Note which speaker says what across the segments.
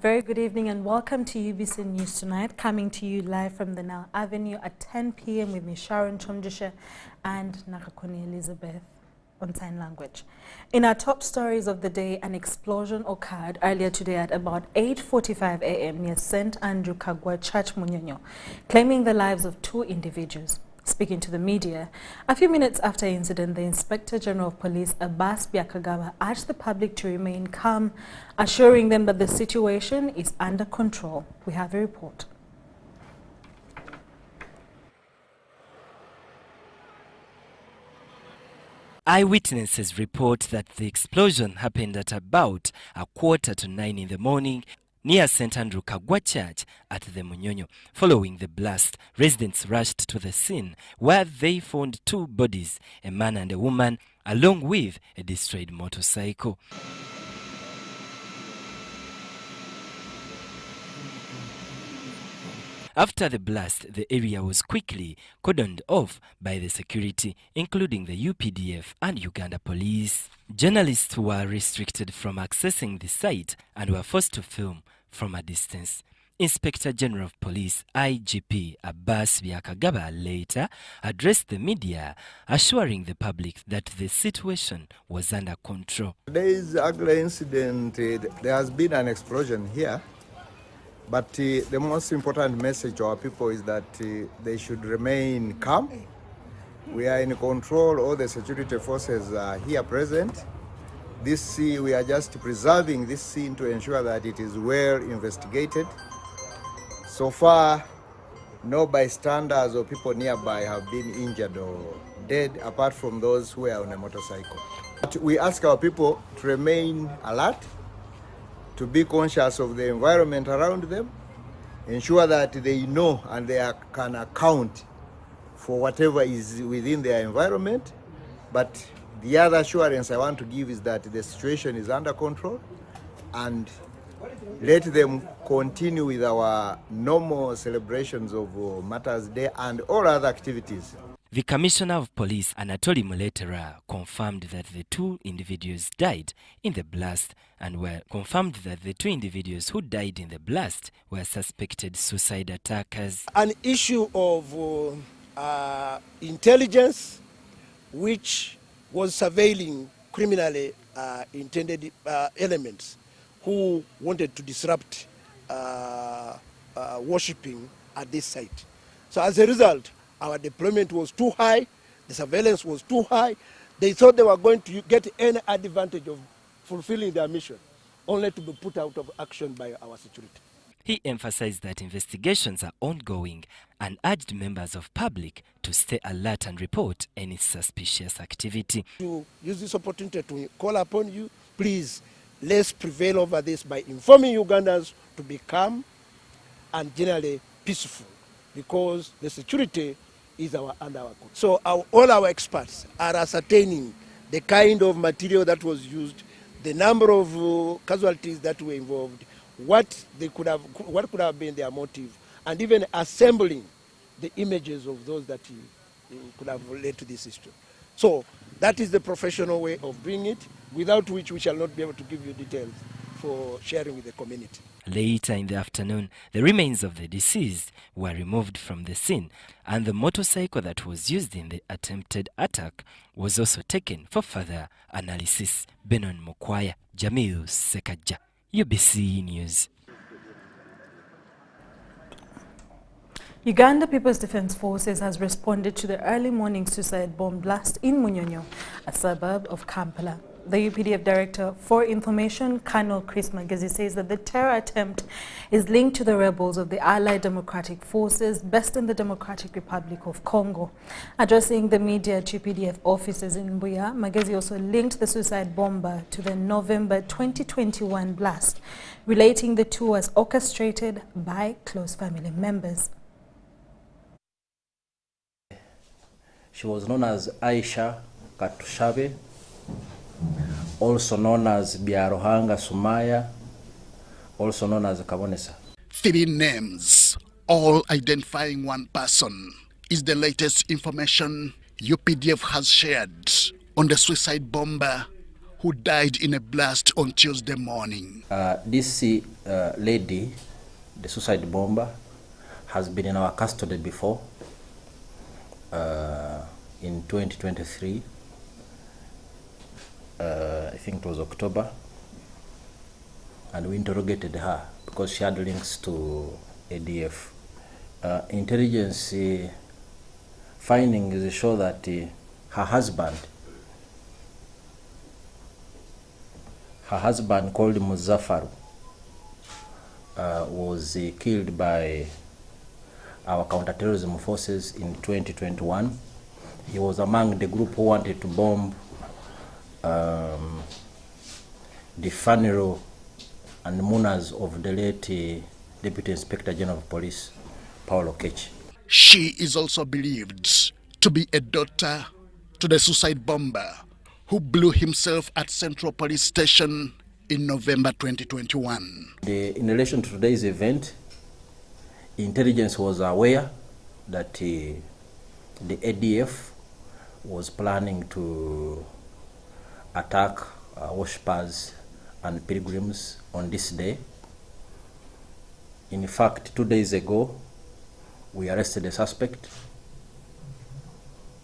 Speaker 1: Very good evening and welcome to UBC News Tonight, coming to you live from the Nile Avenue at 10 p.m. with me, Sharon Chomdisha and Nakakuni Elizabeth on sign language. In our top stories of the day, an explosion occurred earlier today at about 8:45 a.m. near St. Andrew Kagwa Church, Munyonyo, claiming the lives of 2 individuals. Speaking to the media, a few minutes after the incident, the Inspector General of Police, Abbas Byakagaba, urged the public to remain calm, assuring them that the situation is under control. We have a report.
Speaker 2: Eyewitnesses report that the explosion happened at about 8:45 in the morning near St. Andrew Kagwa Church at the Munyonyo. Following the blast, residents rushed to the scene where they found 2 bodies, a man and a woman, along with a destroyed motorcycle. After the blast, the area was quickly cordoned off by the security, including the UPDF and Uganda Police. Journalists were restricted from accessing the site and were forced to film from a distance. Inspector General of Police IGP Abbas Byakagaba later addressed the media, assuring the public that the situation was under control.
Speaker 3: Today's ugly incident, there has been an explosion here. But the most important message to our people is that they should remain calm. We are in control. All the security forces are here present. We are just preserving this scene to ensure that it is well investigated. So far, no bystanders or people nearby have been injured or dead, apart from those who are on a motorcycle. But we ask our people to remain alert, to be conscious of the environment around them, ensure that they know and they can account for whatever is within their environment. But the other assurance I want to give is that the situation is under control, and let them continue with our normal celebrations of Matters Day and all other activities.
Speaker 2: The Commissioner of Police, Anatoli Muletera, confirmed that the 2 individuals died in the blast and were confirmed that the 2 individuals who died in the blast were suspected suicide attackers.
Speaker 4: An issue of intelligence which was surveilling criminally intended elements who wanted to disrupt worshipping at this site. So as a result, our deployment was too high, the surveillance was too high. They thought they were going to get any advantage of fulfilling their mission, only to be put out of action by our security.
Speaker 2: He emphasized that investigations are ongoing and urged members of public to stay alert and report any suspicious activity.
Speaker 4: To use this opportunity to call upon you, please, let's prevail over this by informing Ugandans to be calm and generally peaceful, because the security is under our control. So all our experts are ascertaining the kind of material that was used, the number of casualties that were involved, what could have been their motive, and even assembling the images of those that could have led to this issue. So that is the professional way of doing it, without which we shall not be able to give you details for sharing with the community.
Speaker 2: Later in the afternoon, the remains of the deceased were removed from the scene, and the motorcycle that was used in the attempted attack was also taken for further analysis. Benon Mokwaya, Jamil Sekaja, UBC News.
Speaker 1: Uganda People's Defense Forces has responded to the early morning suicide bomb blast in Munyonyo, a suburb of Kampala. The UPDF Director for Information, Colonel Chris Magezi, says that the terror attempt is linked to the rebels of the Allied Democratic Forces based in the Democratic Republic of Congo. Addressing the media at UPDF offices in Mbuya, Magezi also linked the suicide bomber to the November 2021 blast, relating the 2 as orchestrated by close family members.
Speaker 5: She was known as Aisha Katushabe, also known as Biarohanga Sumaya, also known as Kabonesa.
Speaker 6: 3 names, all identifying one person, is the latest information UPDF has shared on the suicide bomber who died in a blast on Tuesday morning.
Speaker 5: This lady, the suicide bomber, has been in our custody before in 2023. I think it was October, and we interrogated her because she had links to ADF. Intelligence findings show that her husband called Muzaffar was killed by our counterterrorism forces in 2021. He was among the group who wanted to bomb the funeral and munas of the late Deputy Inspector General of Police, Paulo Kechi.
Speaker 6: She is also believed to be a daughter to the suicide bomber who blew himself at Central Police Station in November 2021.
Speaker 5: In relation to today's event, intelligence was aware that the ADF was planning to attack worshippers and pilgrims on this day. In fact, 2 days ago, we arrested a suspect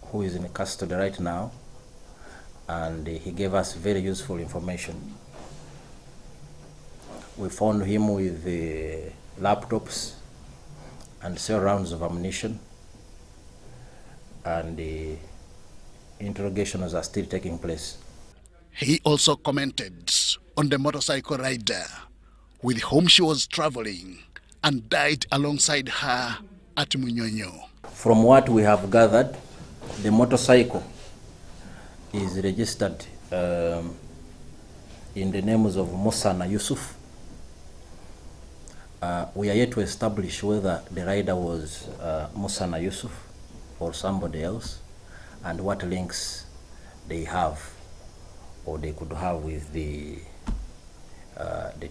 Speaker 5: who is in custody right now, and he gave us very useful information. We found him with laptops and several rounds of ammunition, and the interrogations are still taking place.
Speaker 6: He also commented on the motorcycle rider with whom she was traveling and died alongside her at Munyonyo.
Speaker 5: From what we have gathered, the motorcycle is registered in the names of Musana Yusuf. We are yet to establish whether the rider was Musana Yusuf or somebody else, and what links they have or they could have with the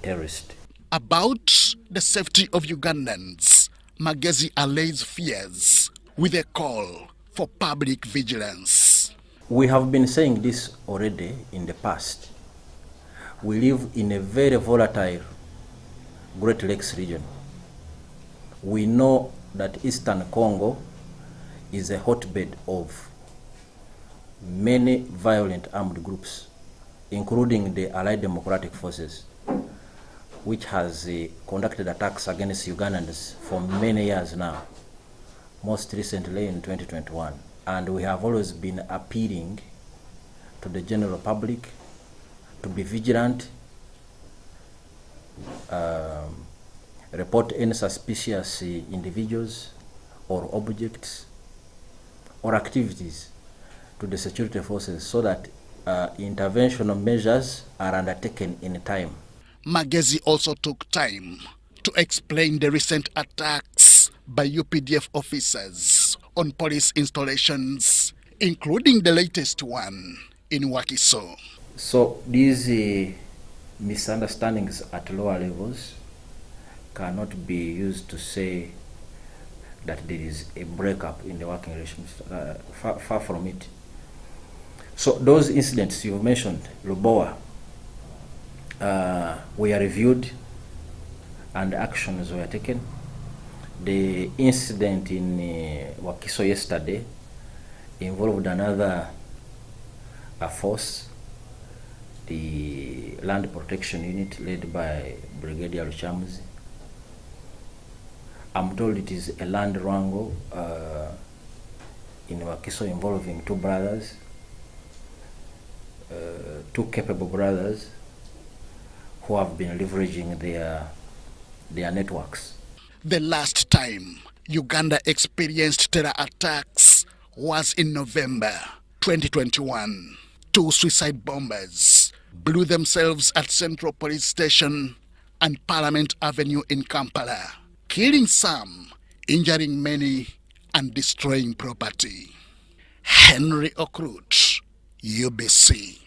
Speaker 5: terrorist.
Speaker 6: About the safety of Ugandans, Magezi allays fears with a call for public vigilance.
Speaker 5: We have been saying this already in the past. We live in a very volatile Great Lakes region. We know that Eastern Congo is a hotbed of many violent armed groups, including the Allied Democratic Forces, which has conducted attacks against Ugandans for many years now, most recently in 2021. And we have always been appealing to the general public to be vigilant, report any suspicious individuals or objects or activities to the security forces so that intervention measures are undertaken in time.
Speaker 6: Magezi also took time to explain the recent attacks by UPDF officers on police installations, including the latest one in Wakiso.
Speaker 5: So these misunderstandings at lower levels cannot be used to say that there is a breakup in the working relations. Far from it. So those incidents you mentioned, Lubowa, were reviewed and actions were taken. The incident in Wakiso yesterday involved another force, the Land Protection Unit led by Brigadier Luchamuzi. I'm told it is a land wrangle in Wakiso involving two brothers, two capable brothers who have been leveraging their networks.
Speaker 6: The last time Uganda experienced terror attacks was in November 2021. Two suicide bombers blew themselves at Central Police Station and Parliament Avenue in Kampala, killing some, injuring many, and destroying property. Henry Okrut, UBC.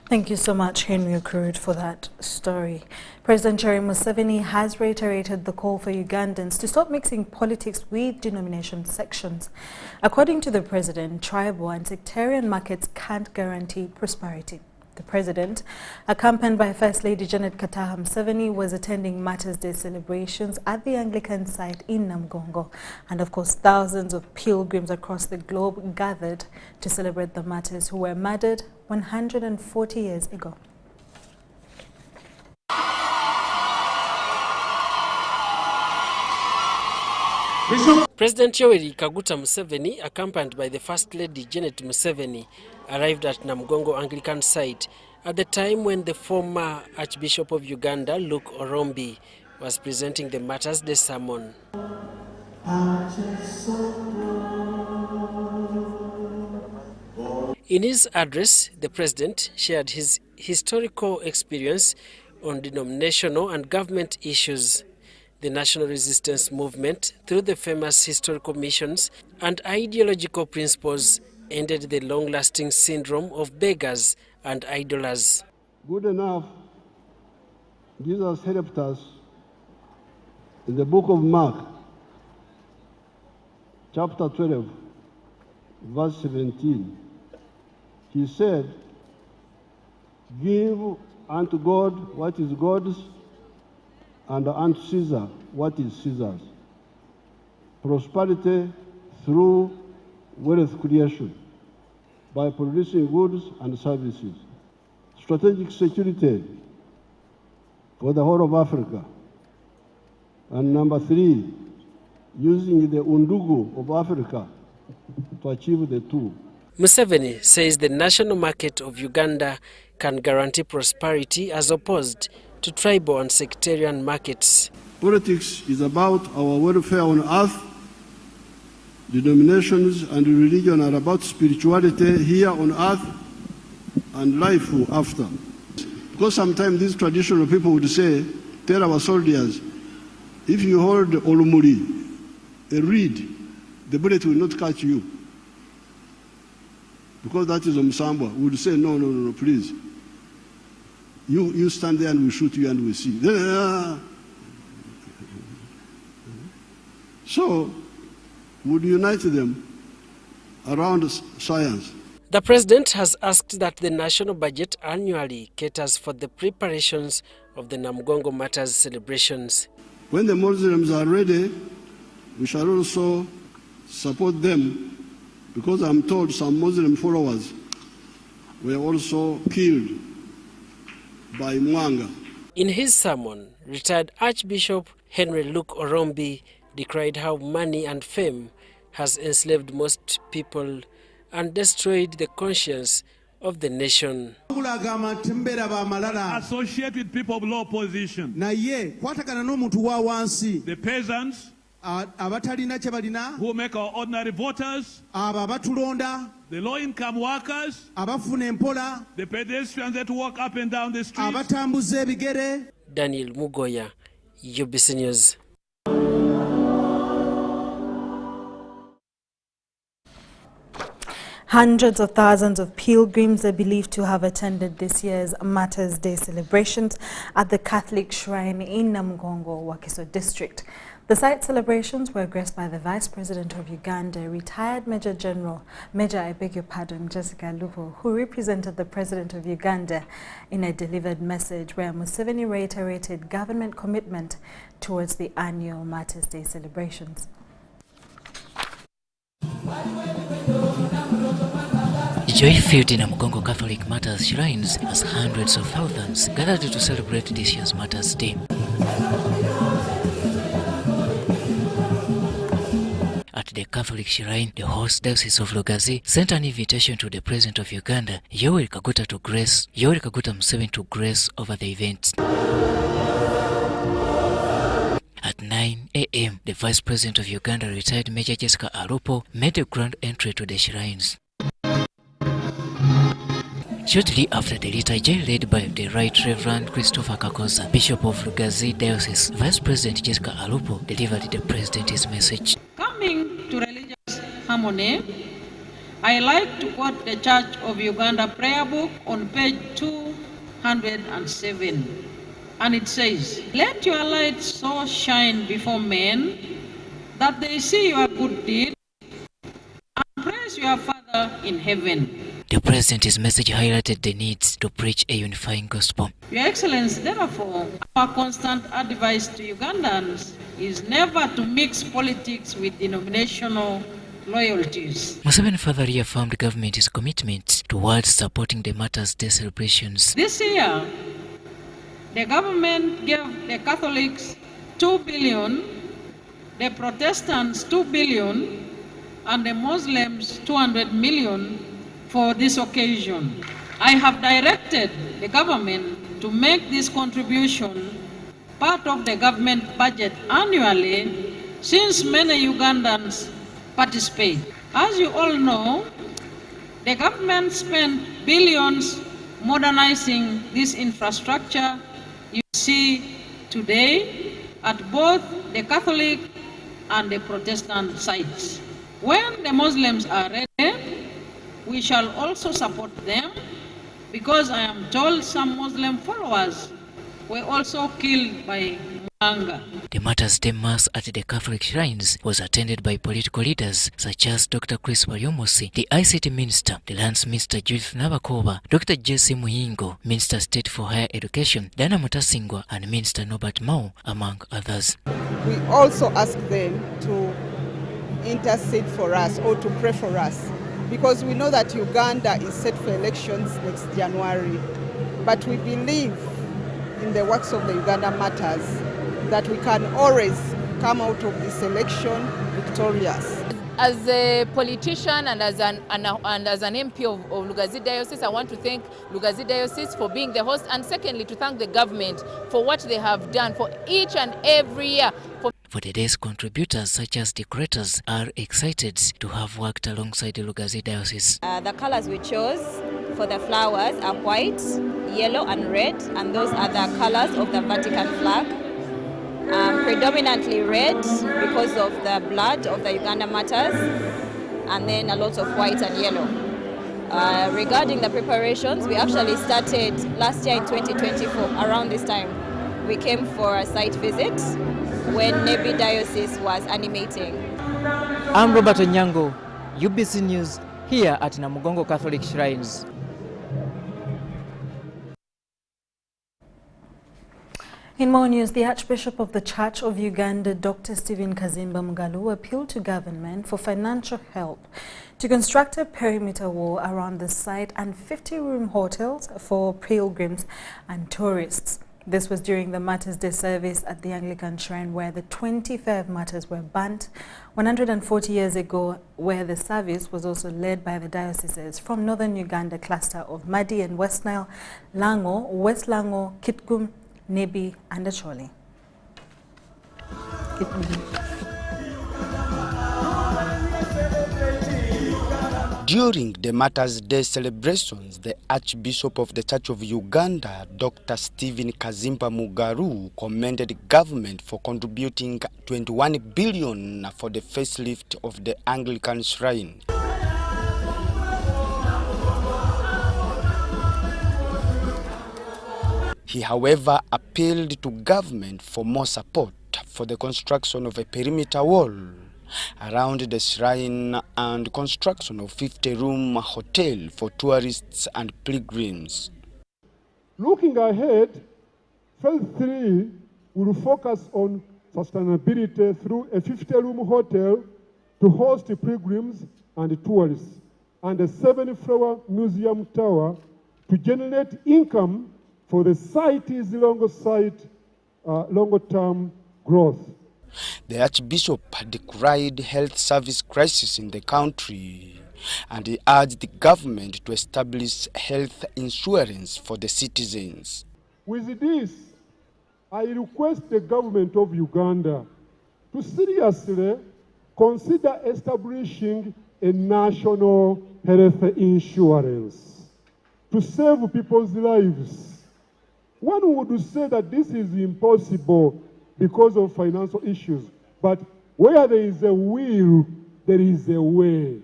Speaker 1: Thank you so much, Henry Okurud, for that story. President Yoweri Museveni has reiterated the call for Ugandans to stop mixing politics with denomination sections. According to the president, tribal and sectarian markets can't guarantee prosperity. The president, accompanied by First Lady Janet Kataha Museveni, was attending Matters Day celebrations at the Anglican site in Namongo. And of course, thousands of pilgrims across the globe gathered to celebrate the martyrs who were murdered 140 years ago.
Speaker 7: President Yoweri Kaguta Museveni, accompanied by the First Lady Janet Museveni, arrived at Namongo Anglican site at the time when the former Archbishop of Uganda, Luke Orombi, was presenting the Matters Day sermon. In his address, the president shared his historical experience on denominational and government issues, the national resistance movement through the famous historical missions and ideological principles ended the long-lasting syndrome of beggars and idlers.
Speaker 8: Good enough, Jesus helped us in the book of Mark, chapter 12, verse 17. He said, "Give unto God what is God's, and unto Caesar what is Caesar's. Prosperity through wealth creation by producing goods and services. Strategic security for the whole of Africa. And number 3, using the undugu of Africa to achieve the two."
Speaker 7: Museveni says the national market of Uganda can guarantee prosperity as opposed to tribal and sectarian markets.
Speaker 8: Politics is about our welfare on earth. Denominations and religion are about spirituality here on earth and life after. Because sometimes these traditional people would say, tell our soldiers, if you hold olumuli, a reed, the bullet will not catch you. Because that is Omsambwa. We would say, no, please. You stand there and we shoot you and we see. So, would unite them around science.
Speaker 7: The president has asked that the national budget annually caters for the preparations of the Namongo Matters celebrations.
Speaker 8: When the Muslims are ready, we shall also support them, because I'm told some Muslim followers were also killed by Mwanga.
Speaker 7: In his sermon, retired Archbishop Henry Luke Orombi decried how money and fame has enslaved most people and destroyed the conscience of the nation.
Speaker 9: Associate with people of low position. The peasants who make our ordinary voters, the low-income workers, the pedestrians that walk up and down the streets.
Speaker 7: Daniel Mugoya, UBC News.
Speaker 1: Hundreds of thousands of pilgrims are believed to have attended this year's Matters Day celebrations at the Catholic Shrine in Namongo, Wakiso District. The site celebrations were graced by the Vice President of Uganda, retired Major Jessica Lupo, who represented the President of Uganda in a delivered message where Museveni reiterated government commitment towards the annual Matters Day celebrations.
Speaker 10: Joy-filled in Namongo Catholic Matters shrines as hundreds of thousands gathered to celebrate this year's Matters Day. At the Catholic Shrine, the host Diocese of Lugazi sent an invitation to the President of Uganda, Yoweri Kaguta Museveni, to grace over the event. At 9 a.m., the Vice President of Uganda, retired Major Jessica Lupo, made a grand entry to the shrines. Shortly after the liturgy led by the Right Reverend Christopher Kakoza, Bishop of Lugazi Diocese, Vice President Jessica Lupo delivered the President his message.
Speaker 11: Coming to religious harmony I like to quote the Church of Uganda prayer book on page 207. And it says, "Let your light so shine before men that they see your good deeds and praise your Father in heaven."
Speaker 10: The President's message highlighted the need to preach a unifying gospel.
Speaker 11: Your Excellency, therefore, our constant advice to Ugandans is never to mix politics with denominational loyalties.
Speaker 10: Museveni further reaffirmed government's commitment towards supporting the Matters Day celebrations.
Speaker 11: This year, the government gave the Catholics 2 billion, the Protestants 2 billion, and the Muslims 200 million for this occasion. I have directed the government to make this contribution part of the government budget annually, since many Ugandans participate. As you all know, the government spent billions modernizing this infrastructure you see today at both the Catholic and the Protestant sites. When the Muslims are ready, we shall also support them, because I am told some Muslim followers were also killed by Mwanga.
Speaker 10: The Matters Day Mass at the Catholic shrines was attended by political leaders such as Dr. Chris Wariomosi, the ICT Minister, the Lands Minister Judith Nabakoba, Dr. Jesse Muhingo, Minister State for Higher Education, Dana Mutasingwa, and Minister Norbert Mao, among others.
Speaker 12: We also ask them to intercede for us or to pray for us, because we know that Uganda is set for elections next January. But we believe in the works of the Uganda Matters, that we can always come out of this election victorious.
Speaker 13: As a politician and as an MP of Lugazi Diocese, I want to thank Lugazi Diocese for being the host, and secondly to thank the government for what they have done for each and every year.
Speaker 10: For the day's contributors, such as decorators, are excited to have worked alongside the Lugazi Diocese.
Speaker 14: The colors we chose for the flowers are white, yellow and red, and those are the colors of the Vatican flag. Predominantly red because of the blood of the Uganda Matters, and then a lot of white and yellow. Regarding the preparations, we actually started last year in 2024, around this time. We came for a site visit when Nebi Diocese was animating.
Speaker 15: I'm Robert Onyango, UBC News, here at Namongo Catholic Shrines.
Speaker 1: In more news, the Archbishop of the Church of Uganda, Dr. Stephen Kazimba Mugalu, appealed to government for financial help to construct a perimeter wall around the site and 50-room hotels for pilgrims and tourists. This was during the Matters Day service at the Anglican Shrine, where the 25 martyrs were burnt 140 years ago, where the service was also led by the dioceses from northern Uganda cluster of Madi and West Nile, Lango, West Lango, Kitgum, Nebi and Acholi.
Speaker 16: During the Matters Day celebrations, the Archbishop of the Church of Uganda, Dr. Stephen Kazimba Mugalu, commended the government for contributing 21 billion for the facelift of the Anglican Shrine. He, however, appealed to government for more support for the construction of a perimeter wall around the shrine and construction of 50-room hotel for tourists and pilgrims.
Speaker 8: Looking ahead, phase 3 will focus on sustainability through a 50-room hotel to host pilgrims and tourists, and a 7-floor museum tower to generate income for the site's longer-term growth.
Speaker 16: The Archbishop decried health service crisis in the country, and he urged the government to establish health insurance for the citizens.
Speaker 8: With this, I request the government of Uganda to seriously consider establishing a national health insurance to save people's lives. One would say that this is impossible because of financial issues, but where there is a will, there is a way.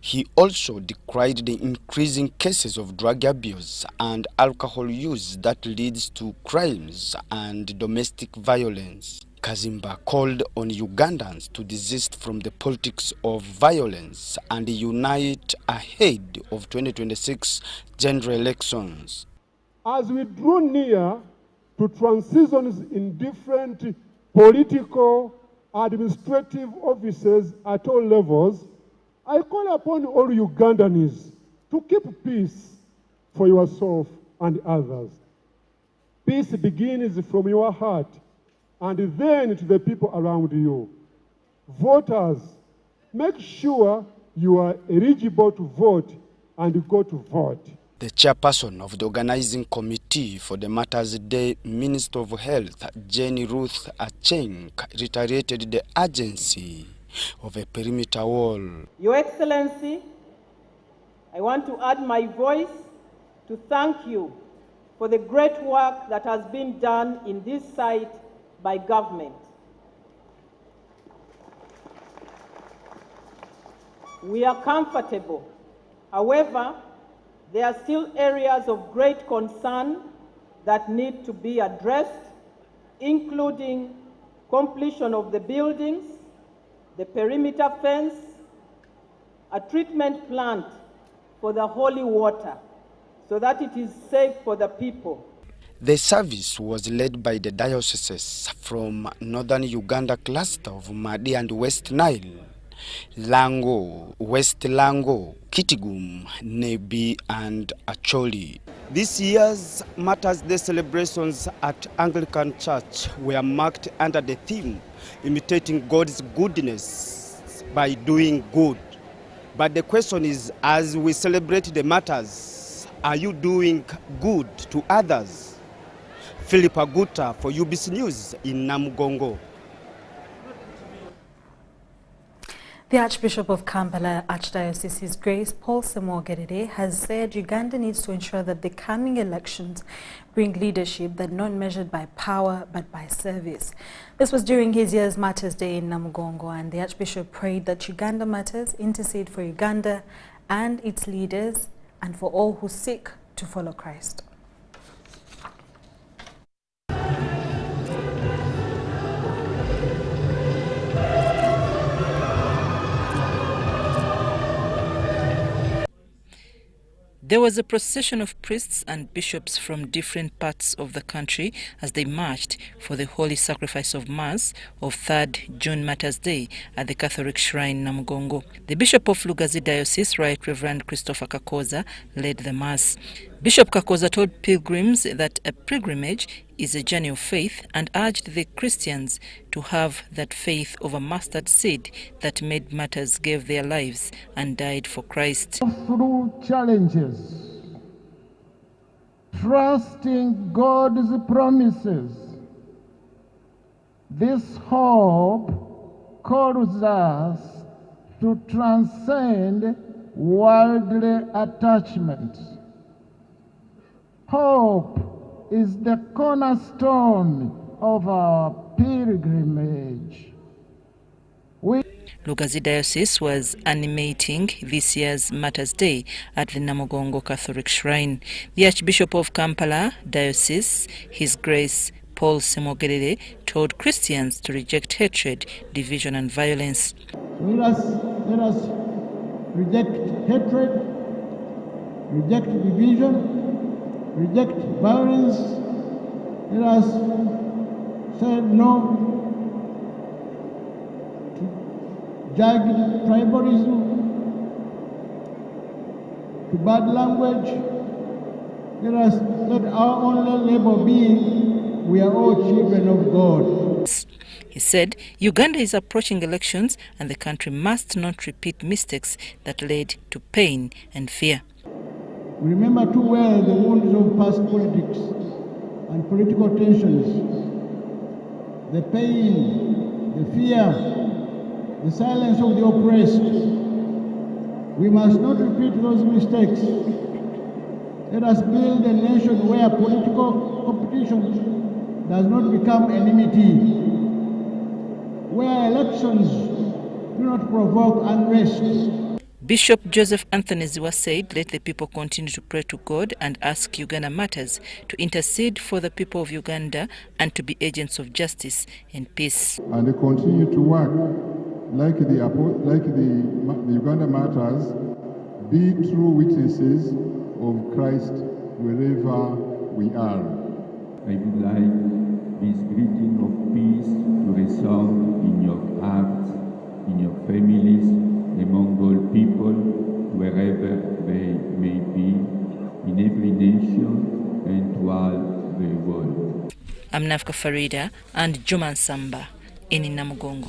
Speaker 16: He also decried the increasing cases of drug abuse and alcohol use that leads to crimes and domestic violence. Kazimba called on Ugandans to desist from the politics of violence and unite ahead of 2026 general elections.
Speaker 8: As we draw near to transitions in different political, administrative offices at all levels, I call upon all Ugandans to keep peace for yourself and others. Peace begins from your heart and then to the people around you. Voters, make sure you are eligible to vote and go to vote.
Speaker 16: The chairperson of the organizing committee for the Matters Day, Minister of Health, Jenny Ruth Acheng, reiterated the urgency of a perimeter wall.
Speaker 17: Your Excellency, I want to add my voice to thank you for the great work that has been done in this site by government. We are comfortable. However, there are still areas of great concern that need to be addressed, including completion of the buildings, the perimeter fence, a treatment plant for the holy water, so that it is safe for the people.
Speaker 16: The service was led by the dioceses from northern Uganda cluster of Madi and West Nile, Lango, West Lango, Kitigum, Nebi and Acholi. This year's Matters Day celebrations at Anglican Church were marked under the theme, imitating God's goodness by doing good. But the question is, as we celebrate the matters, are you doing good to others? Philip Aguta for UBC News in Namongo.
Speaker 1: The Archbishop of Kampala Archdiocese, His Grace Paul Semwogerere, has said Uganda needs to ensure that the coming elections bring leadership that not measured by power but by service. This was during his year's Matters Day in Namongo, and the Archbishop prayed that Uganda Matters intercede for Uganda and its leaders and for all who seek to follow Christ.
Speaker 18: There was a procession of priests and bishops from different parts of the country as they marched for the holy sacrifice of Mass of 3rd June Matters Day at the Catholic Shrine Namongo. The Bishop of Lugazi Diocese, Right Reverend Christopher Kakoza, led the Mass. Bishop Kakoza told pilgrims that a pilgrimage is a journey of faith and urged the Christians to have that faith of a mustard seed that made martyrs gave their lives and died for Christ.
Speaker 19: Through challenges, trusting God's promises, this hope calls us to transcend worldly attachment. Hope is the cornerstone of our pilgrimage.
Speaker 18: Lugazi Diocese was animating this year's Matters Day at the Namongo Catholic Shrine. The Archbishop of Kampala Diocese, His Grace Paul Semwogerere, told Christians to reject hatred, division and violence.
Speaker 19: Let us reject hatred, reject division, reject violence. Let us say no to jagged tribalism, to bad language. Let our only label be, we are all children of God.
Speaker 18: He said Uganda is approaching elections and the country must not repeat mistakes that led to pain and fear.
Speaker 19: We remember too well the wounds of past politics and political tensions, the pain, the fear, the silence of the oppressed. We must not repeat those mistakes. Let us build a nation where political competition does not become enmity, where elections do not provoke unrest.
Speaker 18: Bishop Joseph Anthony Ziwa said, let the people continue to pray to God and ask Uganda Matters to intercede for the people of Uganda and to be agents of justice and peace.
Speaker 8: And they continue to work like the Uganda Matters, be true witnesses of Christ wherever we are.
Speaker 20: I would like this greeting of peace to resound in your hearts, in your families, among all people, wherever they may be, in every nation and throughout the world.
Speaker 18: I'm Nafka Farida and Juman Samba in Namongo.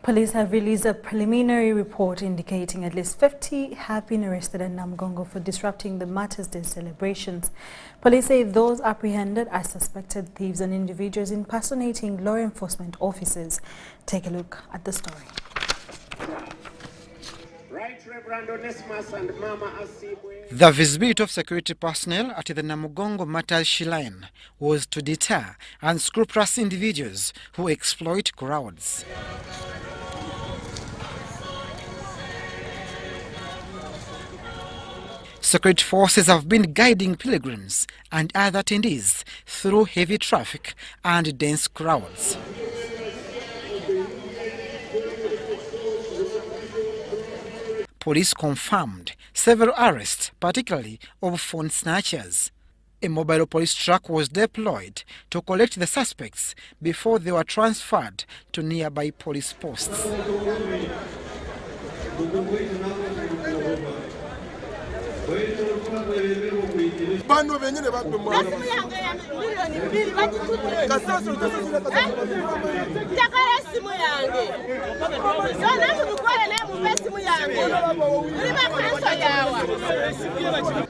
Speaker 1: Police have released a preliminary report indicating at least 50 have been arrested in Namongo for disrupting the Matters Day celebrations. Police say those apprehended are suspected thieves and individuals impersonating law enforcement officers. Take a look at the story.
Speaker 21: The visibility of security personnel at the Namongo Matters Shrine was to deter unscrupulous individuals who exploit crowds. Security forces have been guiding pilgrims and other attendees through heavy traffic and dense crowds. Police confirmed several arrests, particularly of phone snatchers. A mobile police truck was deployed to collect the suspects before they were transferred to nearby police posts.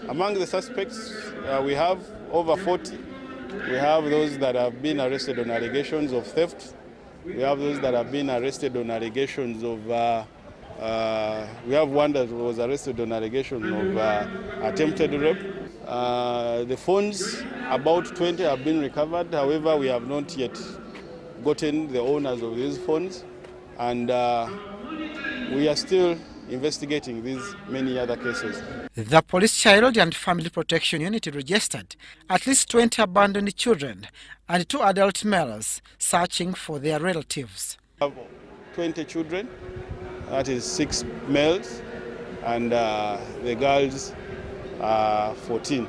Speaker 22: Among the suspects, we have over 40. We have those that have been arrested on allegations of theft. We have those that have been arrested on allegations of we have one that was arrested on allegation of attempted rape. The phones, about 20 have been recovered. However, we have not yet gotten the owners of these phones, and we are still investigating these many other cases.
Speaker 21: The Police Child and Family Protection Unit registered at least 20 abandoned children and 2 adult males searching for their relatives.
Speaker 22: We have 20 children, that is 6 males, and the girls are 14.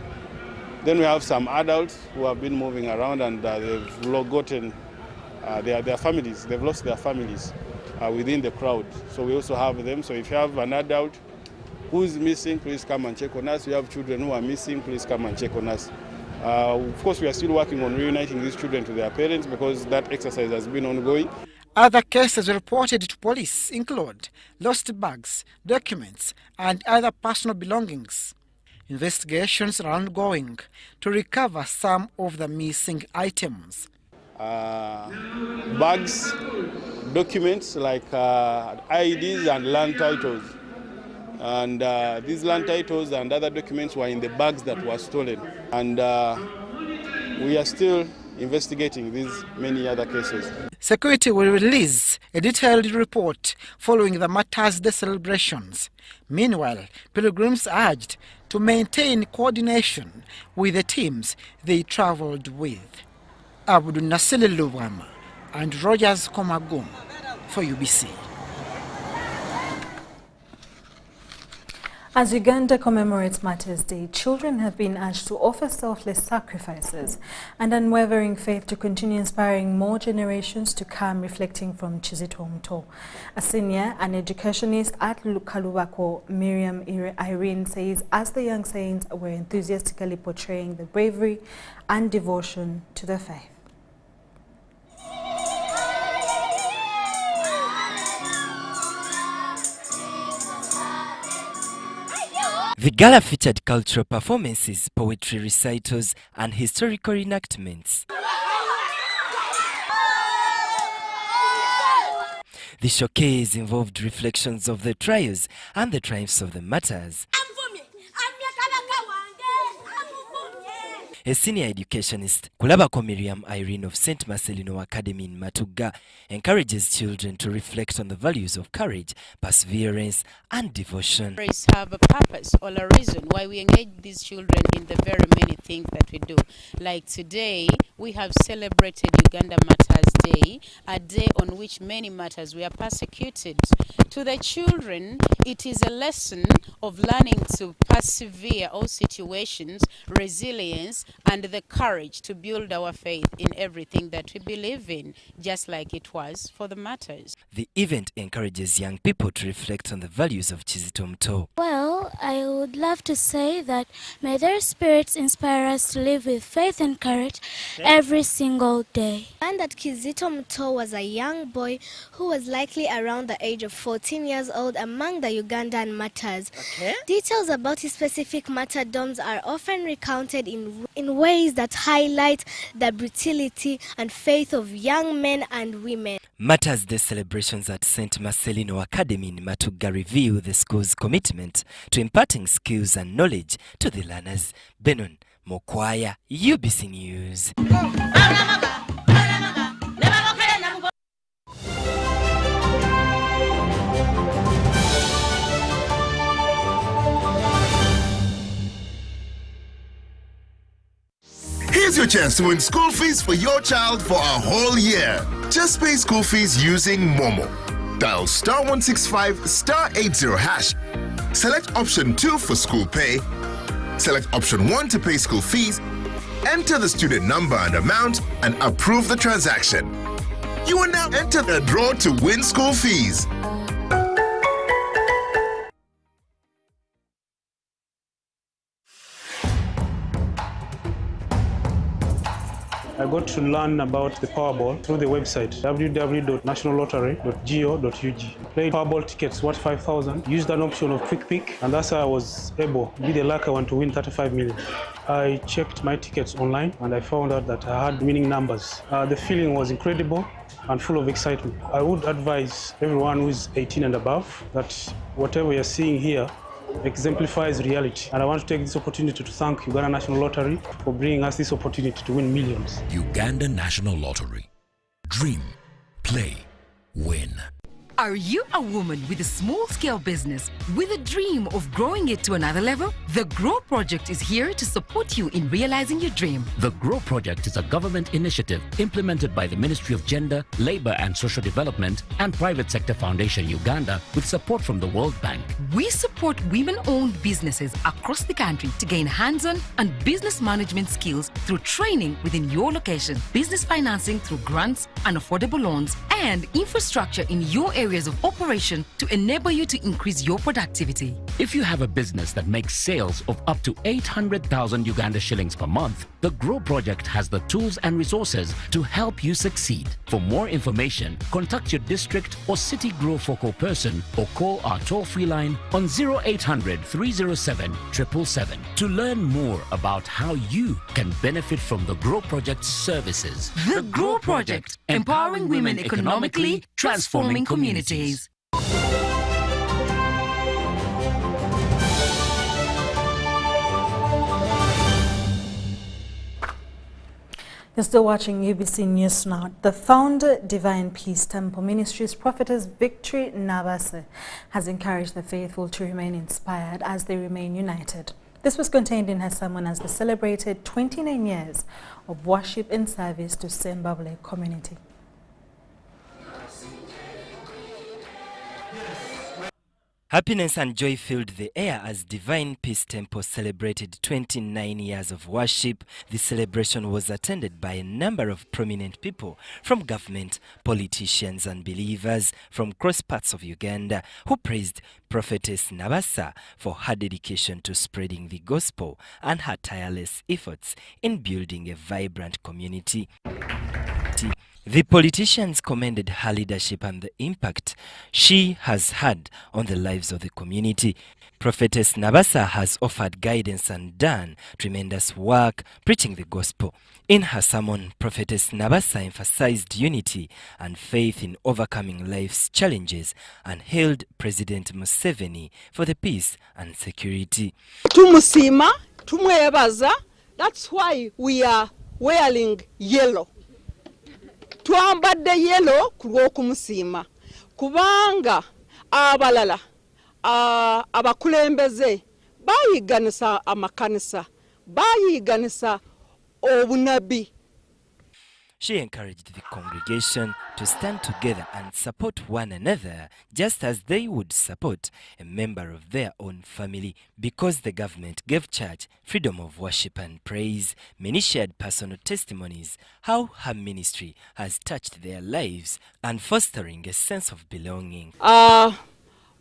Speaker 22: Then we have some adults who have been moving around and they've gotten their families, they've lost their families within the crowd. So we also have them. So if you have an adult who is missing, please come and check on us. You have children who are missing, please come and check on us. Of course, we are still working on reuniting these children to their parents because that exercise has been ongoing.
Speaker 21: Other cases reported to police include lost bags, documents, and other personal belongings. Investigations are ongoing to recover some of the missing items.
Speaker 22: Bags, documents like IDs and land titles. And these land titles and other documents were in the bags that were stolen. And we are still investigating these many other cases.
Speaker 21: Security will release a detailed report following the Matters Day celebrations. Meanwhile, pilgrims urged to maintain coordination with the teams they traveled with. Abdul Nasili Lubwama and Rogers Komagum for UBC.
Speaker 1: As Uganda commemorates Matters Day, children have been urged to offer selfless sacrifices and unwavering faith to continue inspiring more generations to come, reflecting from Chizito Mto. A senior and educationist at Kalubako, Miriam Irene, says as the young saints were enthusiastically portraying the bravery and devotion to the faith.
Speaker 2: The gala featured cultural performances, poetry recitals, and historical reenactments. The showcase involved reflections of the trials and the triumphs of the Matters. A senior educationist, Kulabako Miriam Irene of St. Marcelino Academy in Matuga, encourages children to reflect on the values of courage, perseverance, and devotion.
Speaker 3: Have a purpose or a reason why we engage these children in the very many things that we do. Like today, we have celebrated Uganda Matters Day, a day on which many matters were persecuted. To the children, it is a lesson of learning to persevere all situations, resilience, and the courage to build our faith in everything that we believe in, just like it was for the matters.
Speaker 2: The event encourages young people to reflect on the values of Kizito Muto.
Speaker 4: Well, I would love to say that may their spirits inspire us to live with faith and courage every single day.
Speaker 23: And that Kizito Muto was a young boy who was likely around the age of 14 years old among the Ugandan Matters. Details about his specific martyrdoms are often recounted in ways that highlight the brutality and faith of young men and women.
Speaker 2: Matters Day celebrations at St. Marcelino Academy in Matuga reveal the school's commitment to imparting skills and knowledge to the learners. Benon Mokwaya, UBC News.
Speaker 24: Here's your chance to win school fees for your child for a whole year. Just pay school fees using Momo. Dial *165 *80 hash. Select option 2 for school pay. Select option 1 to pay school fees. Enter the student number and amount and approve the transaction. You will now enter the draw to win school fees.
Speaker 25: I got to learn about the Powerball through the website www.nationallottery.go.ug. Played Powerball tickets worth 5,000, used an option of Quick Pick, and that's how I was able to be the lucky one to win 35 million. I checked my tickets online and I found out that I had winning numbers. The feeling was incredible and full of excitement. I would advise everyone who is 18 and above that whatever you're seeing here exemplifies reality. And I want to take this opportunity to thank Uganda National Lottery for bringing us this opportunity to win millions.
Speaker 26: Uganda National Lottery. Dream, play, win.
Speaker 27: Are you a woman with a small-scale business with a dream of growing it to another level? The GROW Project is here to support you in realizing your dream.
Speaker 28: The GROW Project is a government initiative implemented by the Ministry of Gender, Labour and Social Development and Private Sector Foundation Uganda with support from the World Bank.
Speaker 27: We support women-owned businesses across the country to gain hands-on and business management skills through training within your location, business financing through grants and affordable loans, and infrastructure in your areas of operation to enable you to increase your productivity.
Speaker 28: If you have a business that makes sales of up to 800,000 Uganda shillings per month, the GROW Project has the tools and resources to help you succeed. For more information, contact your district or city GROW focal person or call our toll-free line on 0800 307 777 to learn more about how you can benefit from the GROW Project's services.
Speaker 27: The GROW Project, empowering women economically, transforming communities.
Speaker 1: You're still watching UBC News Now. The founder, Divine Peace Temple Ministries Prophetess Victory Nabase has encouraged the faithful to remain inspired as they remain united. This was contained in her sermon as they celebrated 29 years of worship and service to Sembabule community.
Speaker 2: Happiness and joy filled the air as Divine Peace Temple celebrated 29 years of worship. The celebration was attended by a number of prominent people from government, politicians and believers from across parts of Uganda who praised Prophetess Nabasa for her dedication to spreading the gospel and her tireless efforts in building a vibrant community. The politicians commended her leadership and the impact she has had on the lives of the community. Prophetess Nabasa has offered guidance and done tremendous work preaching the gospel. In her sermon, Prophetess Nabasa emphasized unity and faith in overcoming life's challenges and hailed President Museveni for the peace and security.
Speaker 29: Tumusima, tumwebaza,
Speaker 5: That's why we are wearing yellow. Twambadde yellow kulw'okumusiima kubanga abalala abakulembeze bayiganisa amakanisa, bayiganisa obunabi.
Speaker 2: She encouraged the congregation to stand together and support one another just as they would support a member of their own family because the government gave church freedom of worship and praise. Many shared personal testimonies how her ministry has touched their lives and fostering a sense of belonging.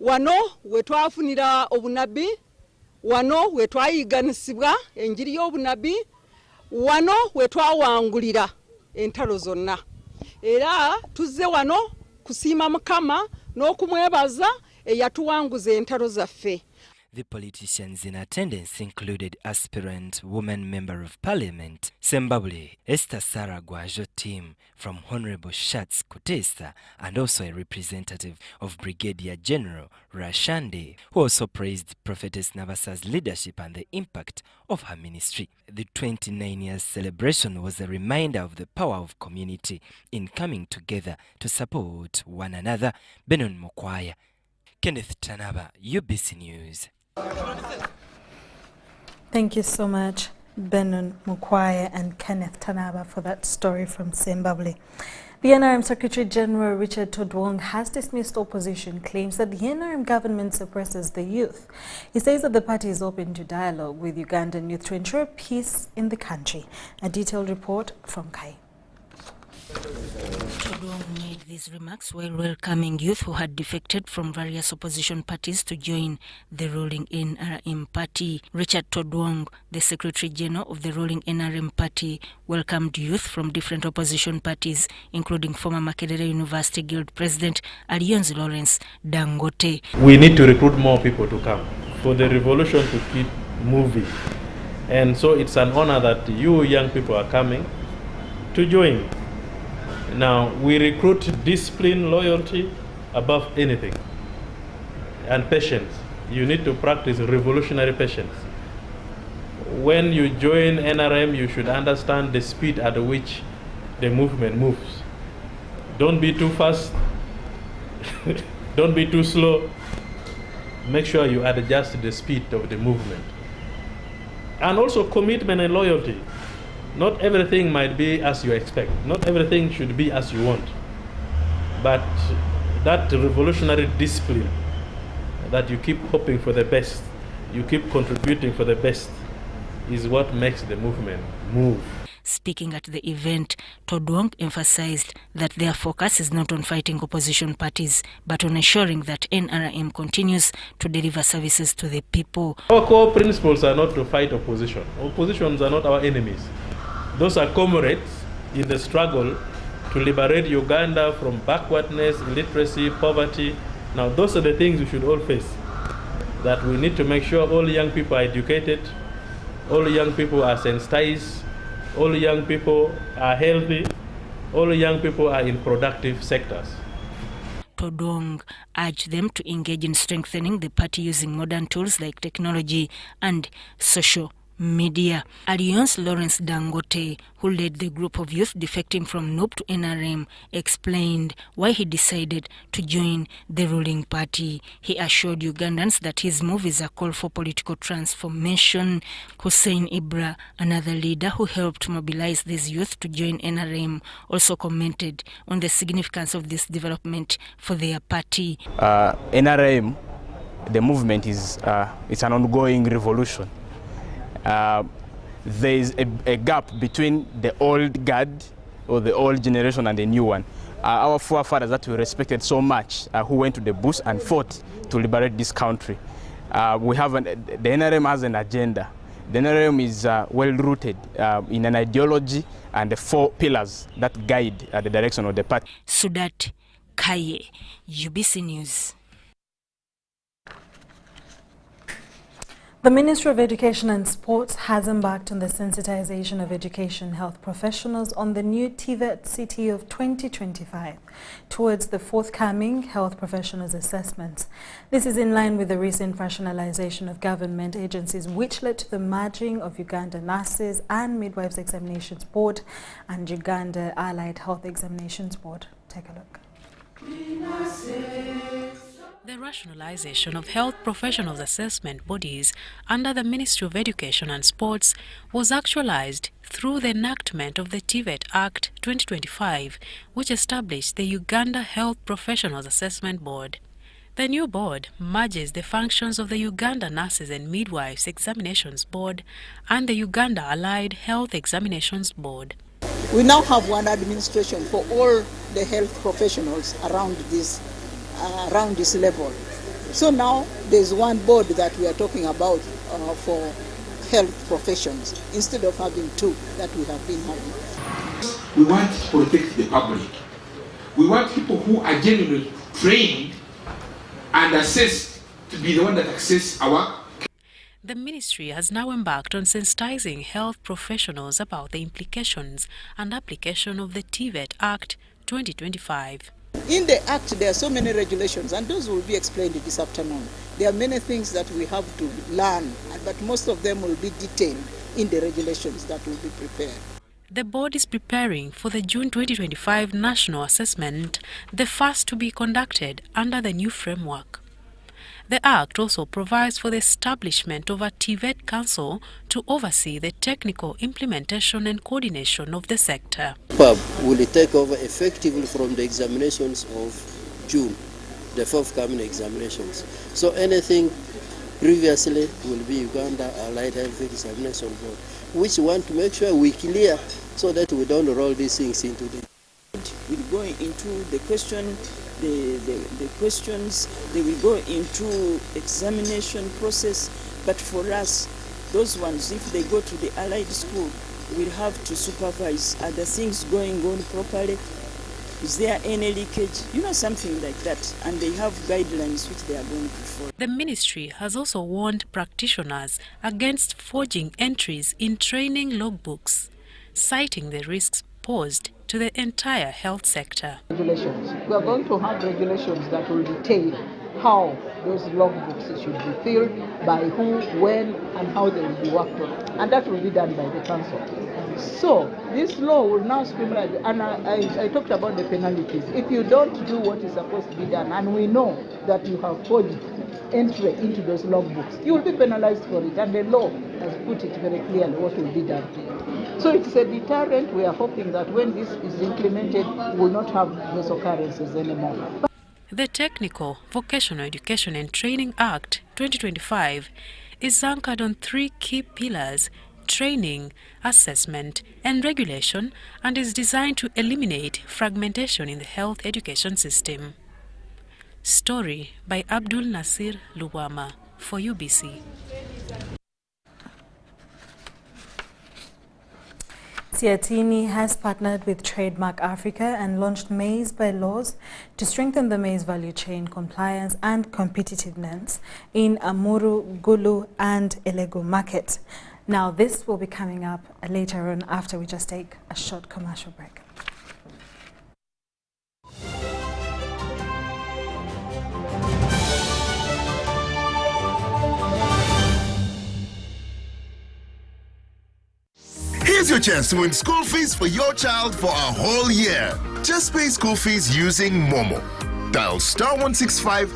Speaker 5: Wano wetwafunira obunabi, wano wetwayiganisibwa enjiri y'obunabi, wano wetwawangulira entalo zonna. Era tuzze wano kusiima Mukama n'okumwebaza eyatuwanguza entalo zaffe.
Speaker 2: The politicians in attendance included aspirant woman member of parliament Sembabule Esther Sarah Gwajo team from Honorable Shatz Kutesa and also a representative of Brigadier General Rashande, who also praised Prophetess Nabasa's leadership and the impact of her ministry. The 29 years celebration was a reminder of the power of community in coming together to support one another. Benon Mokwaya, Kenneth Tanaba, UBC News.
Speaker 1: Thank you so much, Benon Mukwaya and Kenneth Tanaba, for that story from Zimbabwe. The NRM Secretary General Richard Todwong has dismissed opposition claims that the NRM government suppresses the youth. He says that the party is open to dialogue with Ugandan youth to ensure peace in the country. A detailed report from Kai.
Speaker 6: Todwong made these remarks while welcoming youth who had defected from various opposition parties to join the ruling NRM party. Richard Todwong, the Secretary General of the ruling NRM party, welcomed youth from different opposition parties, including former Makerere University Guild President Alliance Lawrence Dangote.
Speaker 7: We need to recruit more people to come for the revolution to keep moving. And so it's an honor that you young people are coming to join. Now, we recruit discipline, loyalty above anything, and patience. You need to practice revolutionary patience. When you join NRM, you should understand the speed at which the movement moves. Don't be too fast, don't be too slow. Make sure you adjust the speed of the movement. And also commitment and loyalty. Not everything might be as you expect. Not everything should be as you want. But that revolutionary discipline, that you keep hoping for the best, you keep contributing for the best, is what makes the movement move.
Speaker 6: Speaking at the event, Todwong emphasized that their focus is not on fighting opposition parties, but on ensuring that NRM continues to deliver services to the people.
Speaker 7: Our core principles are not to fight opposition. Oppositions are not our enemies. Those are comrades in the struggle to liberate Uganda from backwardness, illiteracy, poverty. Now, those are the things we should all face. That we need to make sure all young people are educated, all young people are sensitized, all young people are healthy, all young people are in productive sectors.
Speaker 6: Todwong urged them to engage in strengthening the party using modern tools like technology and social media. Alliance Lawrence Dangote, who led the group of youth defecting from NUP to NRM, explained why he decided to join the ruling party. He assured Ugandans that his move is a call for political transformation. Hussein Ibra, another leader who helped mobilize these youth to join NRM, also commented on the significance of this development for their party.
Speaker 9: NRM, the movement is it's an ongoing revolution. There is a gap between the old guard or the old generation and the new one. Our forefathers that we respected so much, who went to the bush and fought to liberate this country. The NRM has an agenda. The NRM is well-rooted in an ideology and the 4 pillars that guide the direction of the party.
Speaker 6: Sudat Kaye, UBC News.
Speaker 1: The Ministry of Education and Sports has embarked on the sensitization of education health professionals on the new TVET CT of 2025 towards the forthcoming health professionals assessments. This is in line with the recent rationalization of government agencies, which led to the merging of Uganda Nurses and Midwives Examinations Board and Uganda Allied Health Examinations Board. Take a look.
Speaker 10: The rationalization of health professionals assessment bodies under the Ministry of Education and Sports was actualized through the enactment of the TVET Act 2025, which established the Uganda Health Professionals Assessment Board. The new board merges the functions of the Uganda Nurses and Midwives Examinations Board and the Uganda Allied Health Examinations Board.
Speaker 11: We now have one administration for all the health professionals around this level. So now there's one board that we are talking about for health professions instead of having two that we have been having.
Speaker 12: We want to protect the public. We want people who are genuinely trained and assessed to be the one that assess our.
Speaker 10: The ministry has now embarked on sensitizing health professionals about the implications and application of the TVET Act 2025.
Speaker 11: In the Act, there are so many regulations, and those will be explained this afternoon. There are many things that we have to learn, but most of them will be detailed in the regulations that will be prepared.
Speaker 10: The board is preparing for the June 2025 National Assessment, the first to be conducted under the new framework. The Act also provides for the establishment of a TVET Council to oversee the technical implementation and coordination of the sector.
Speaker 13: PAB will take over effectively from the examinations of June, the forthcoming examinations. So anything previously will be Uganda Allied Health Examination Board, which we want to make sure we clear so that we don't roll these things into the...
Speaker 14: We're going into the question. The questions, they will go into examination process, but for us, those ones, if they go to the allied school, we'll have to supervise. Are the things going on properly? Is there any leakage? Something like that. And they have guidelines which they are going to follow.
Speaker 10: The ministry has also warned practitioners against forging entries in training logbooks, citing the risks posed to the entire health sector.
Speaker 11: Regulations. We are going to have regulations that will detail how those logbooks should be filled, by who, when, and how they will be worked on. And that will be done by the council. So this law will now streamline, and I talked about the penalties. If you don't do what is supposed to be done, and we know that you have forged entry into those logbooks, you will be penalized for it, and the law has put it very clearly what will be done to you. So it's a deterrent. We are hoping that when this is implemented, we will not have those occurrences anymore.
Speaker 10: The Technical, Vocational Education and Training Act 2025 is anchored on three key pillars: training, assessment, and regulation, and is designed to eliminate fragmentation in the health education system. Story by Abdul Nasir Luwama for UBC.
Speaker 1: Siatini has partnered with Trademark Africa and launched maize bylaws to strengthen the maize value chain compliance and competitiveness in Amuru, Gulu and Elegu markets. Now this will be coming up later on after we just take a short commercial break.
Speaker 24: Here's your chance to win school fees for your child for a whole year. Just pay school fees using Momo. Dial *165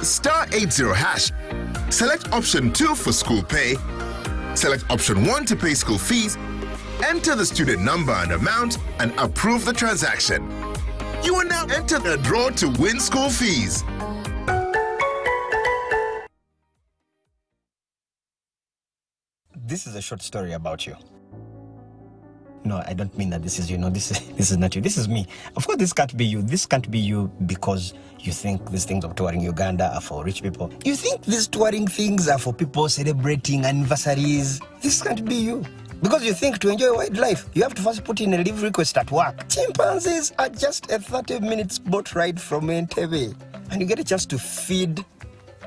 Speaker 24: *80#. Select option 2 for school pay. Select option 1 to pay school fees. Enter the student number and amount and approve the transaction. You are now entered a draw to win school fees.
Speaker 15: This is a short story about you. No, I don't mean that this is you. No, this is not you. This is me. Of course, this can't be you. This can't be you because you think these things of touring Uganda are for rich people. You think these touring things are for people celebrating anniversaries. This can't be you. Because you think to enjoy wildlife, you have to first put in a leave request at work. Chimpanzees are just a 30 minutes boat ride from Entebbe. And you get a chance to feed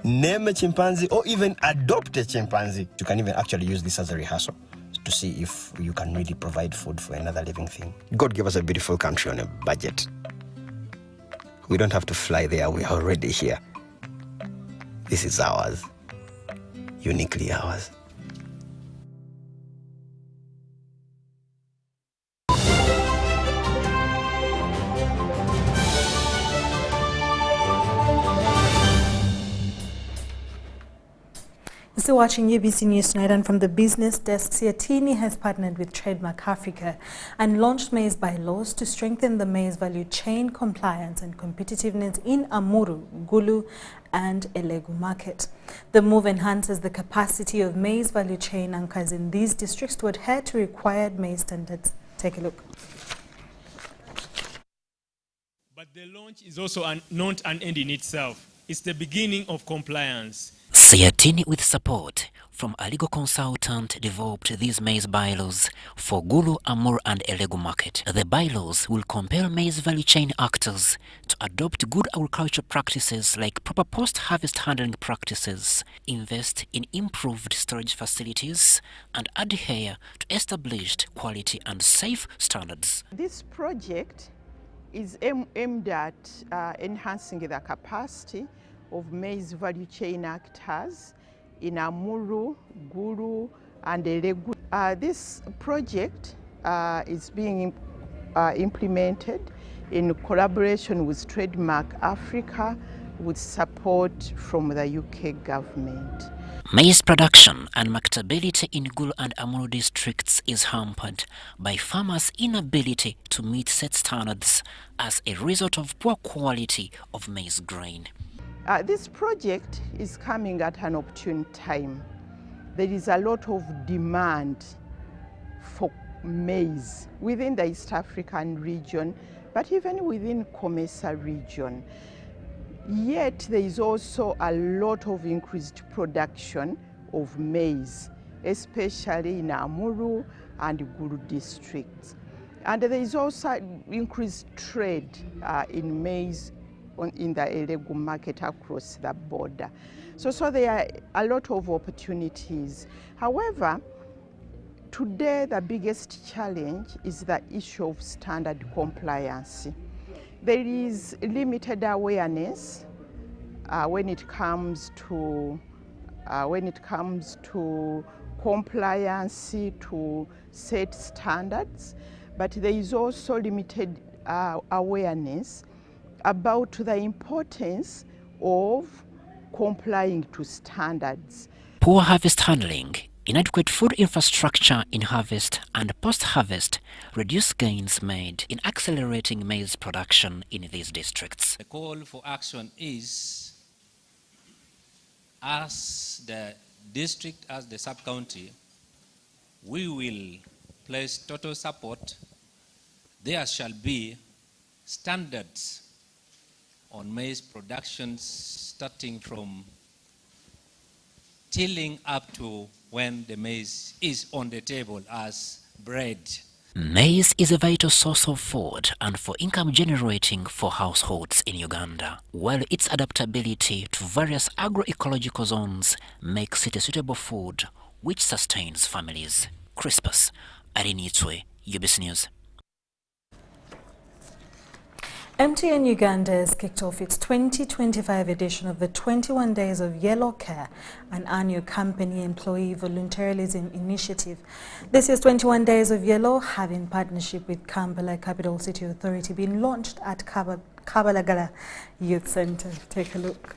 Speaker 15: name a chimpanzee or even adopt a chimpanzee. You can even actually use this as a rehearsal to see if you can really provide food for another living thing. God gave us a beautiful country on a budget. We don't have to fly there, we are already here. This is ours, uniquely ours.
Speaker 1: You're still watching UBC News Tonight, and from the business desk, Siatini has partnered with Trademark Africa and launched maize bylaws to strengthen the maize value chain compliance and competitiveness in Amuru, Gulu and Elegu market. The move enhances the capacity of maize value chain anchors in these districts to adhere to required maize standards. Take a look.
Speaker 8: But the launch is also not an end in itself. It's the beginning of compliance.
Speaker 16: Siatini, with support from a legal consultant, developed these maize bylaws for Gulu, Amur and Elegu market. The bylaws will compel maize value chain actors to adopt good agricultural practices like proper post-harvest handling practices, invest in improved storage facilities, and adhere to established quality and safe standards.
Speaker 17: This project is aimed at enhancing the capacity of maize value chain actors in Amuru, Gulu and Elegu. This project is being implemented in collaboration with Trademark Africa with support from the UK government.
Speaker 16: Maize production and marketability in Gulu and Amuru districts is hampered by farmers' inability to meet set standards as a result of poor quality of maize grain.
Speaker 17: This project is coming at an opportune time. There is a lot of demand for maize within the East African region, but even within COMESA region. Yet there is also a lot of increased production of maize, especially in Amuru and Gulu districts. And there is also increased trade in maize in the Elegu market across the border. So there are a lot of opportunities. However, today the biggest challenge is the issue of standard compliance. There is limited awareness when it comes to compliance to set standards, but there is also limited awareness about the importance of complying to standards.
Speaker 16: Poor harvest handling, inadequate food infrastructure in harvest and post-harvest reduce gains made in accelerating maize production in these districts.
Speaker 18: The call for action is, as the district, as the sub-county, we will place total support. There shall be standards on maize production starting from tilling up to when the maize is on the table as bread.
Speaker 16: Maize is a vital source of food and for income generating for households in Uganda, while its adaptability to various agroecological zones makes it a suitable food which sustains families. Crispus Arinitwe, UBC News.
Speaker 1: MTN Uganda has kicked off its 2025 edition of the 21 Days of Yellow Care, an annual company employee volunteerism initiative. This year's 21 Days of Yellow have, in partnership with Kampala Capital City Authority, been launched at Kabalagala Youth Centre. Take a look.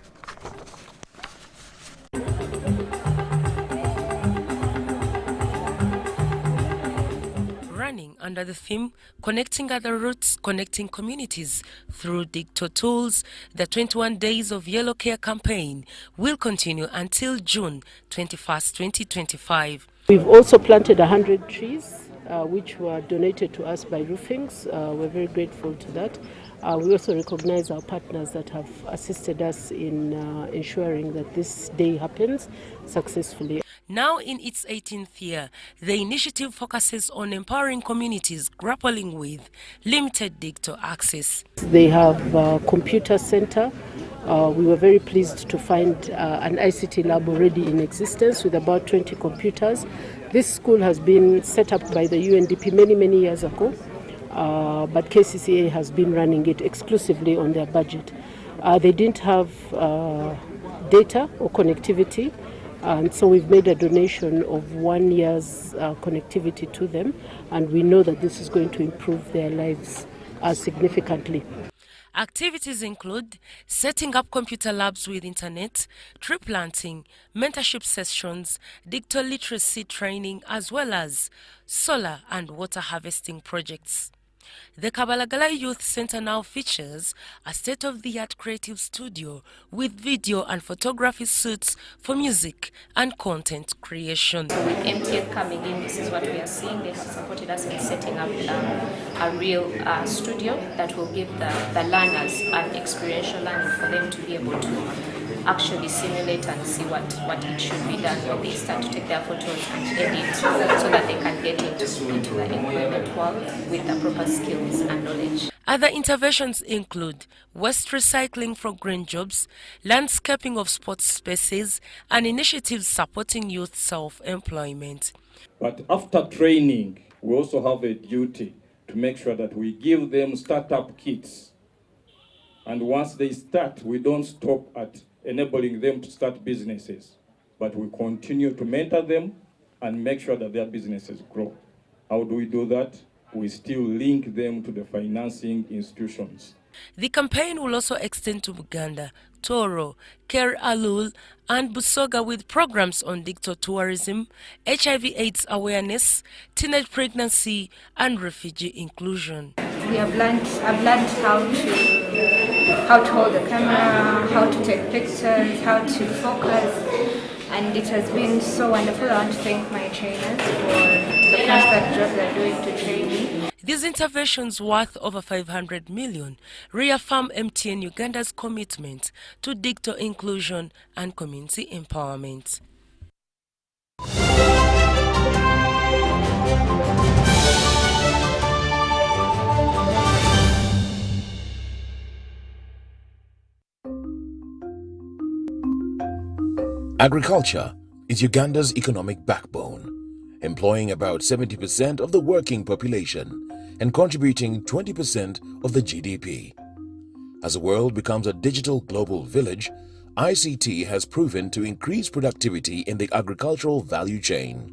Speaker 19: Running under the theme Connecting Other Roots, Connecting Communities through Digital Tools, the 21 Days of Yellow Care campaign will continue until June 21st, 2025.
Speaker 20: We've also planted 100 trees, which were donated to us by Roofings. We're very grateful to that. We also recognize our partners that have assisted us in ensuring that this day happens successfully.
Speaker 19: Now in its 18th year, the initiative focuses on empowering communities grappling with limited digital access.
Speaker 20: They have a computer center We were very pleased to find an ICT lab already in existence with about 20 computers. This school has been set up by the UNDP many years ago, but KCCA has been running it exclusively on their budget. They didn't have data or connectivity, and so we've made a donation of 1 year's connectivity to them, and we know that this is going to improve their lives significantly.
Speaker 19: Activities include setting up computer labs with internet, tree planting, mentorship sessions, digital literacy training, as well as solar and water harvesting projects. The Kabalagala Youth Center now features a state-of-the-art creative studio with video and photography suites for music and content creation.
Speaker 3: So with MTN coming in, this is what we are seeing. They have supported us in setting up a real studio that will give the learners an experiential learning for them to be able to actually simulate and see what it should be done when they start to take their photos and edit, so that they can get into the employment world with the proper skills and knowledge.
Speaker 19: Other interventions include waste recycling for green jobs, landscaping of sports spaces, and initiatives supporting youth self-employment.
Speaker 4: But after training, we also have a duty to make sure that we give them startup kits. And once they start, we don't stop at enabling them to start businesses, but we continue to mentor them and make sure that their businesses grow. How do we do that? We still link them to the financing institutions.
Speaker 19: The campaign will also extend to Uganda, Toro, Ker Alul, and Busoga with programs on digital tourism, HIV/AIDS awareness, teenage pregnancy, and refugee inclusion.
Speaker 21: I've learned how to hold the camera, how to take pictures, how to focus, and it has been so wonderful. I want to thank my trainers for the constant job they're doing to train me.
Speaker 19: These interventions, worth over 500 million, reaffirm MTN Uganda's commitment to digital inclusion and community empowerment.
Speaker 22: Agriculture is Uganda's economic backbone, employing about 70% of the working population and contributing 20% of the GDP. As the world becomes a digital global village, ICT has proven to increase productivity in the agricultural value chain.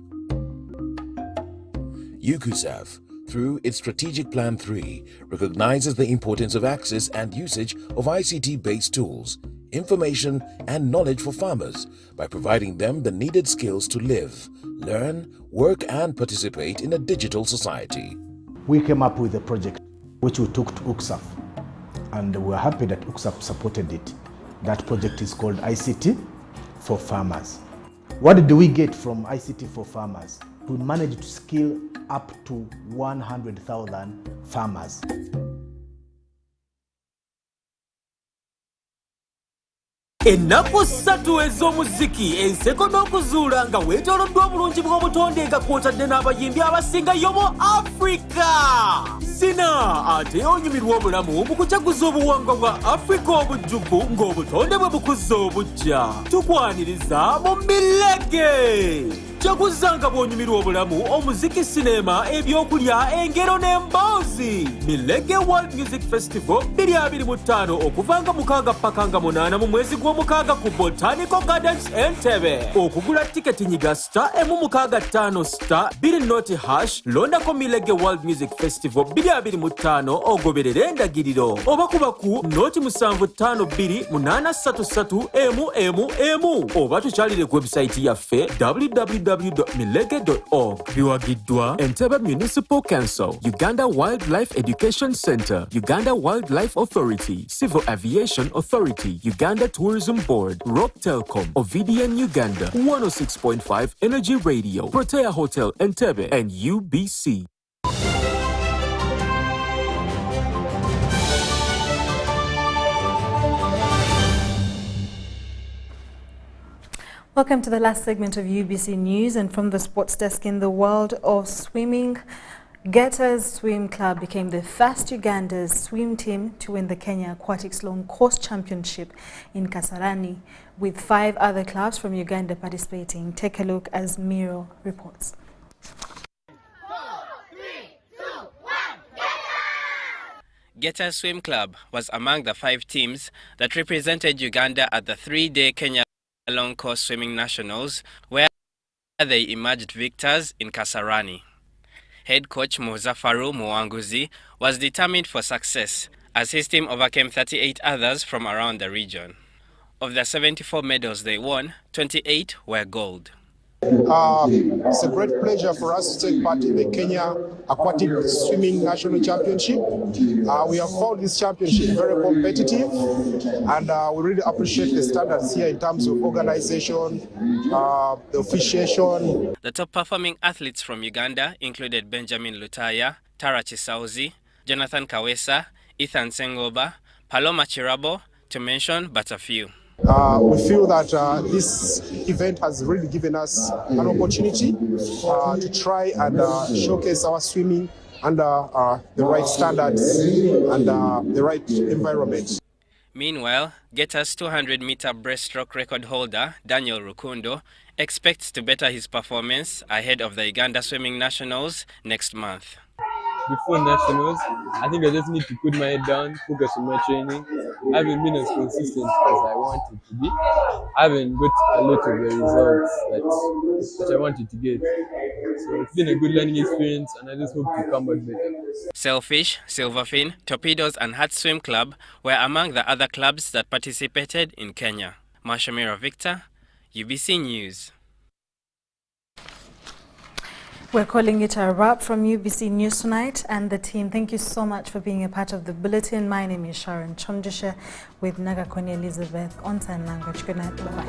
Speaker 22: UPDF, through its Strategic Plan 3, recognizes the importance of access and usage of ICT-based tools, information and knowledge for farmers by providing them the needed skills to live, learn, work and participate in a digital society.
Speaker 23: We came up with a project which we took to UPDF, and we're happy that UPDF supported it. That project is called ICT for Farmers. What did we get from ICT for Farmers? We managed to skill up to 100,000 farmers.
Speaker 25: Ennaku 3 ez'omuziki enseko n'okuzuula nga weetooloddwa obulungi bw'obutonde nga kw'otadde n'abayimbi abasingayo mu Africa. Sina ate onyumirwa obulamu mu kujaguza obuwangwa bwa Africa obujjuvu ng'obutonde bwe bukuzza obujja. Tukwaniriza mu Milege. Jaguza nga bw'onyumirwa obulamu, omuziki, sinema, ebyokulya, engero n'emboozi. Milege World Music Festival 2025 okuva nga 6 paka nga 8 mu mwezi gw'omukaaga ku Botanical Gardens Entebbe. Okugula tiketi nyiga *165 *2 londako Milege World Music Festival 2025 ogoberere endagiriro. Oba kuba ku noti 752833 oba tukyalire ku website yaffe www.milege.org. Biwagiddwa Entebbe Municipal Council, Uganda Wildlife Education Center, Uganda Wildlife Authority, Civil Aviation Authority, Uganda Tourism Board, Rock Telcom, Ovidian Uganda, 106.5 Energy Radio, Protea Hotel Entebbe, and UBC.
Speaker 1: Welcome to the last segment of UBC News, and from the sports desk, in the world of swimming, Getta's Swim Club became the first Uganda's swim team to win the Kenya Aquatics Long Course Championship in Kasarani, with 5 other clubs from Uganda participating. Take a look as Miro reports.
Speaker 2: Getta's Swim Club was among the 5 teams that represented Uganda at the 3-day Kenya Long Course Swimming Nationals, where they emerged victors in Kasarani. Head coach Muzafaru Muwanguzi was determined for success as his team overcame 38 others from around the region. Of the 74 medals they won, 28 were gold.
Speaker 5: It's a great pleasure for us to take part in the Kenya Aquatic Swimming National Championship. We have found this championship very competitive, and we really appreciate the standards here in terms of organization, the officiation.
Speaker 2: The top performing athletes from Uganda included Benjamin Lutaya, Tara Chisauzi, Jonathan Kawesa, Ethan Sengoba, Paloma Chirabo, to mention but a few.
Speaker 5: We feel that this event has really given us an opportunity to try and showcase our swimming under the right standards and the right environment.
Speaker 2: Meanwhile, Getta's 200-meter breaststroke record holder, Daniel Rukundo, expects to better his performance ahead of the Uganda Swimming Nationals next month.
Speaker 6: Before Nationals, I think I just need to put my head down, focus on my training. I haven't been as consistent as I wanted to be. I haven't got a lot of the results that I wanted to get. So it's been a good learning experience, and I just hope to come back better.
Speaker 2: Sailfish, Silverfin, Torpedoes and Heart Swim Club were among the other clubs that participated in Kenya. Mashamira Victor, UBC News.
Speaker 1: We're calling it a wrap from UBC News Tonight and the team. Thank you so much for being a part of the bulletin. My name is Sharon Chomdisha with Nagakoni Elizabeth on Sign Language. Good night. Bye-bye.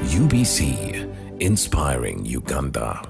Speaker 22: UBC, inspiring Uganda.